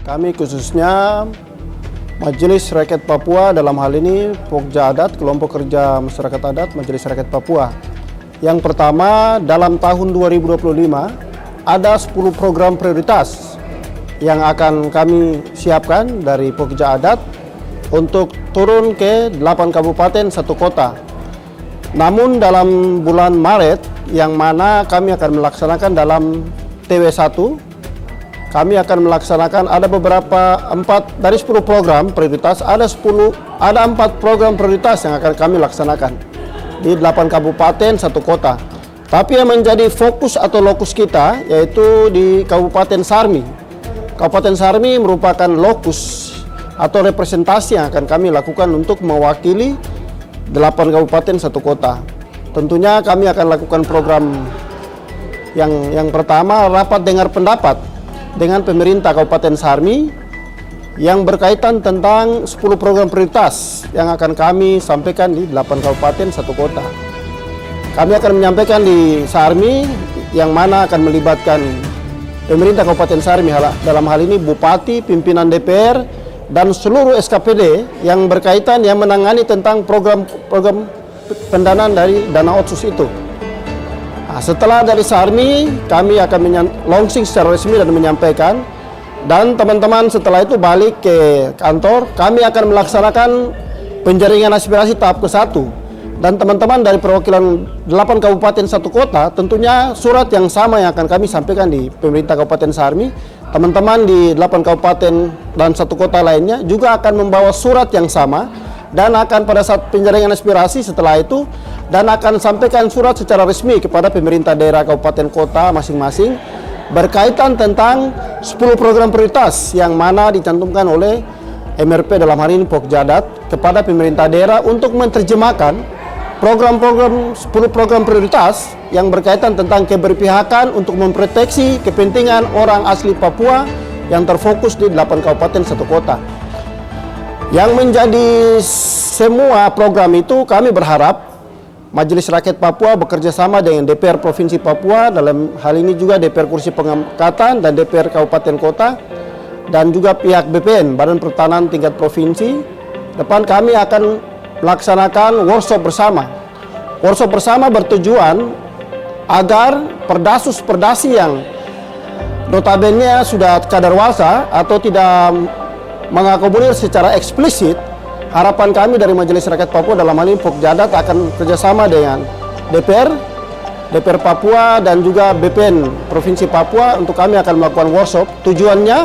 Kami khususnya Majelis Rakyat Papua, dalam hal ini Pokja Adat, Kelompok Kerja Masyarakat Adat Majelis Rakyat Papua. Yang pertama, dalam tahun 2025 ada 10 program prioritas yang akan kami siapkan dari Pokja Adat untuk turun ke 8 kabupaten 1 kota. Namun dalam bulan Maret, yang mana kami akan melaksanakan dalam TW1, kami akan melaksanakan ada beberapa 4 dari 10 program prioritas, ada 4 program prioritas yang akan kami laksanakan di 8 kabupaten 1 kota. Tapi yang menjadi fokus atau lokus kita yaitu di Kabupaten Sarmi. Kabupaten Sarmi merupakan lokus atau representasi yang akan kami lakukan untuk mewakili 8 kabupaten 1 kota. Tentunya kami akan lakukan program yang pertama, rapat dengar pendapat dengan pemerintah Kabupaten Sarmi yang berkaitan tentang 10 program prioritas yang akan kami sampaikan di 8 kabupaten 1 kota. Kami akan menyampaikan di Sarmi yang mana akan melibatkan pemerintah Kabupaten Sarmi, dalam hal ini Bupati, pimpinan DPR, dan seluruh SKPD yang berkaitan yang menangani tentang program pendanaan dari dana otsus itu. Nah, setelah dari Sarmi, kami akan launching secara resmi dan menyampaikan, dan teman-teman setelah itu balik ke kantor, kami akan melaksanakan penjaringan aspirasi tahap ke-1. Dan teman-teman dari perwakilan 8 kabupaten 1 kota, tentunya surat yang sama yang akan kami sampaikan di pemerintah Kabupaten Sarmi. Teman-teman di 8 kabupaten dan 1 kota lainnya juga akan membawa surat yang sama, dan akan pada saat penjaringan aspirasi setelah itu, dan akan sampaikan surat secara resmi kepada pemerintah daerah kabupaten kota masing-masing berkaitan tentang 10 program prioritas yang mana dicantumkan oleh MRP, dalam hal ini Pokja Adat, kepada pemerintah daerah untuk menerjemahkan 10 program prioritas yang berkaitan tentang keberpihakan untuk memproteksi kepentingan orang asli Papua yang terfokus di 8 kabupaten 1 kota. Yang menjadi semua program itu, kami berharap Majelis Rakyat Papua bekerja sama dengan DPR Provinsi Papua, dalam hal ini juga DPR Kursi Pengangkatan dan DPR Kabupaten Kota, dan juga pihak BPN, Badan Pertanahan tingkat provinsi. Depan kami akan melaksanakan workshop bersama. Workshop bersama bertujuan agar perdasi yang notabene sudah kadaluarsa atau tidak mengakomodir secara eksplisit, harapan kami dari Majelis Rakyat Papua dalam hal ini Pokja Adat akan kerjasama dengan DPR Papua dan juga BPN Provinsi Papua untuk kami akan melakukan workshop. Tujuannya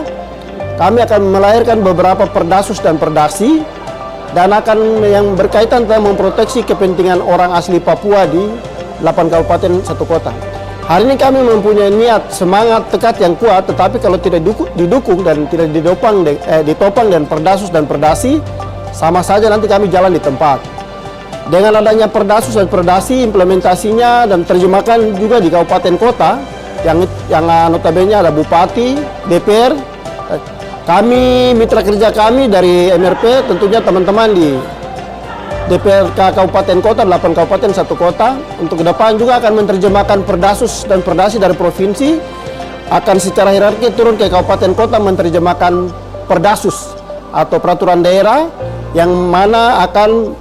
kami akan melahirkan beberapa perdasus dan perdasi dan akan yang berkaitan tentang memproteksi kepentingan orang asli Papua di 8 kabupaten 1 kota. Hari ini kami mempunyai niat, semangat, tekad yang kuat, tetapi kalau tidak didukung dan tidak ditopang dan perdasus dan perdasi, sama saja nanti kami jalan di tempat. Dengan adanya perdasus dan perdasi, implementasinya dan terjemahkan juga di kabupaten kota, yang notabene ada Bupati, DPR, kami, mitra kerja kami dari MRP, tentunya teman-teman di DPRK Kabupaten Kota, 8 Kabupaten 1 Kota, untuk ke depan juga akan menerjemahkan perdasus dan perdasi dari provinsi, akan secara hierarki turun ke Kabupaten Kota menerjemahkan perdasus atau peraturan daerah yang mana akan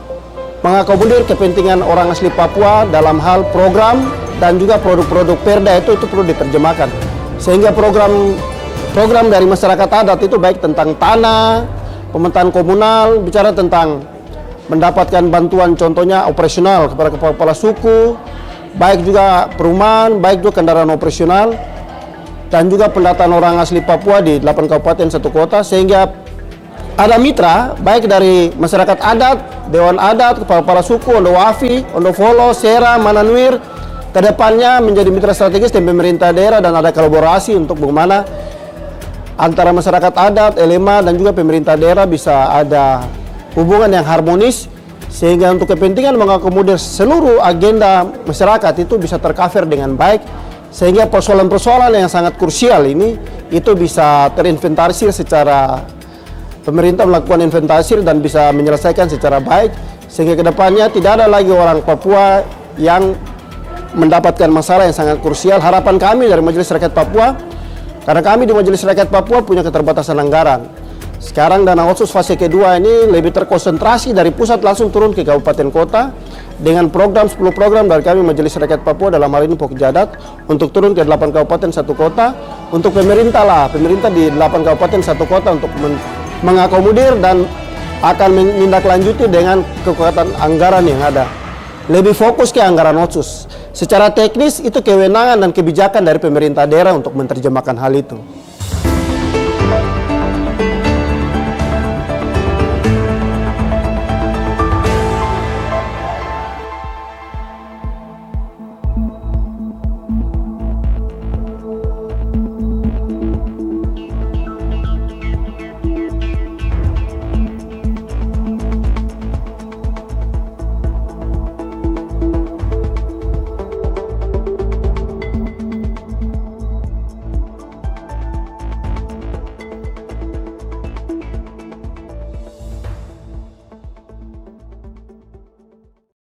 mengakomodir kepentingan orang asli Papua dalam hal program dan juga produk-produk perda itu perlu diterjemahkan. Sehingga program dari masyarakat adat itu baik tentang tanah, pemetaan komunal, bicara tentang mendapatkan bantuan contohnya operasional kepada kepala suku, baik juga perumahan, baik juga kendaraan operasional, dan juga pendataan orang asli Papua di 8 kabupaten 1 kota, sehingga ada mitra baik dari masyarakat adat, Dewan Adat, kepala suku, Ondo Wafi, Ondo Folo, Sera, Mananwir, kedepannya menjadi mitra strategis dengan pemerintah daerah dan ada kolaborasi untuk bagaimana antara masyarakat adat, LMA, dan juga pemerintah daerah bisa ada hubungan yang harmonis sehingga untuk kepentingan mengakomodir seluruh agenda masyarakat itu bisa tercover dengan baik, sehingga persoalan-persoalan yang sangat krusial ini itu bisa terinventarisir secara pemerintah melakukan inventarisir dan bisa menyelesaikan secara baik, sehingga kedepannya tidak ada lagi orang Papua yang mendapatkan masalah yang sangat krusial. Harapan kami dari Majelis Rakyat Papua, Karena kami di Majelis Rakyat Papua punya keterbatasan anggaran. Sekarang dana otsus fase kedua ini lebih terkonsentrasi dari pusat langsung turun ke kabupaten kota dengan program 10 program dari kami Majelis Rakyat Papua, dalam hal ini Pokja Adat, untuk turun ke 8 kabupaten 1 kota. Untuk pemerintah di 8 kabupaten 1 kota untuk mengakomodir dan akan menindaklanjuti dengan kekuatan anggaran yang ada. Lebih fokus ke anggaran otsus. Secara teknis itu kewenangan dan kebijakan dari pemerintah daerah untuk menerjemahkan hal itu.